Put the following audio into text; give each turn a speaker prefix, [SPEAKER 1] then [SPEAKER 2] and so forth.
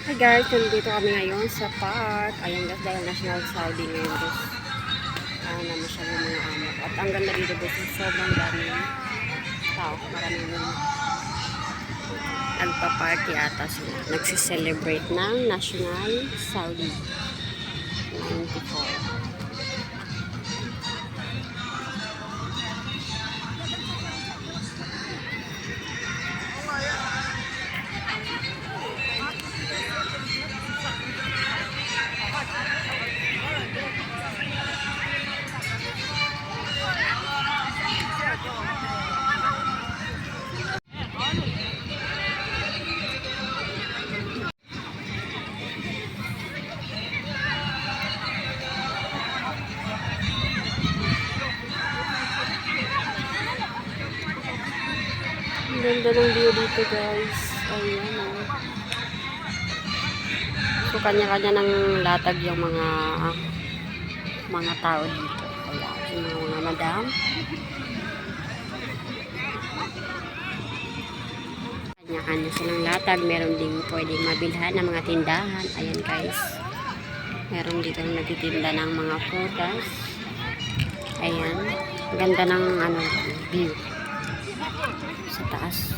[SPEAKER 1] Hi guys, nandito kami ngayon sa park. Ayan guys, dahil National Saudi ngayon guys. Na masyadong mga amok. At ang ganda dito guys, sobrang daming tao. Maraming nagpa-party ata sila. Nagsiselebrate ng National Saudi 94. Ang ganda ng view dito guys. Ayan o. So kanya-kanya ng latag yung mga tao dito. Ayan, yung mga madam. Kanya-kanya silang latag. Meron ding pwedeng mabilhan ng mga tindahan. Ayan guys. Meron dito nagtitinda ng mga prutas. Ayan. Ganda ng view sa taas.